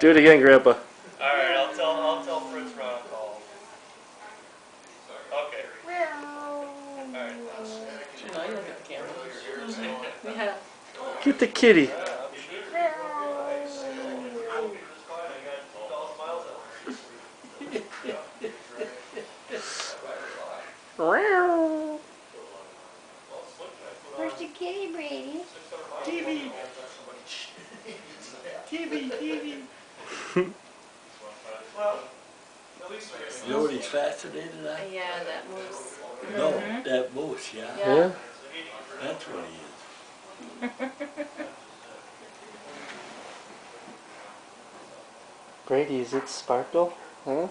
Do it again, Grandpa. Alright, I'll tell Fritz Ron call. Okay. Alright. You know, you look at the camera. Yeah. Get the kitty. Where's the kitty, Brady? TV. TV. You know what he's fascinated at? Yeah, that moose. No, that moose, yeah. Yeah. That's what he is. Brady, is it sparkle? Huh?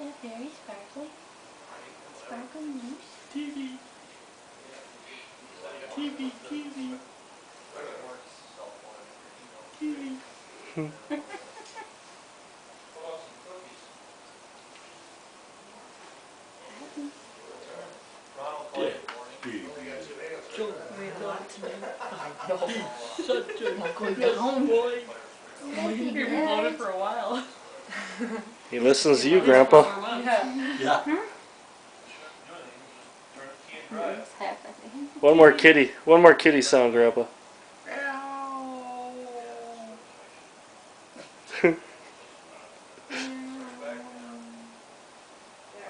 Yeah, very sparkly. Sparkly moose. TV. TV. TV. TV. Yeah. So, We want to do. I know. such a Not going good down. boy. You've been floated for a while. He listens to you, Grandpa. Yeah. Yeah. It's happening. One more kitty. One more kitty sound, Grandpa.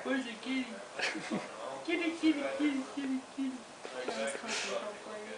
Where's the kitty? Kitty. That was comfortable for you.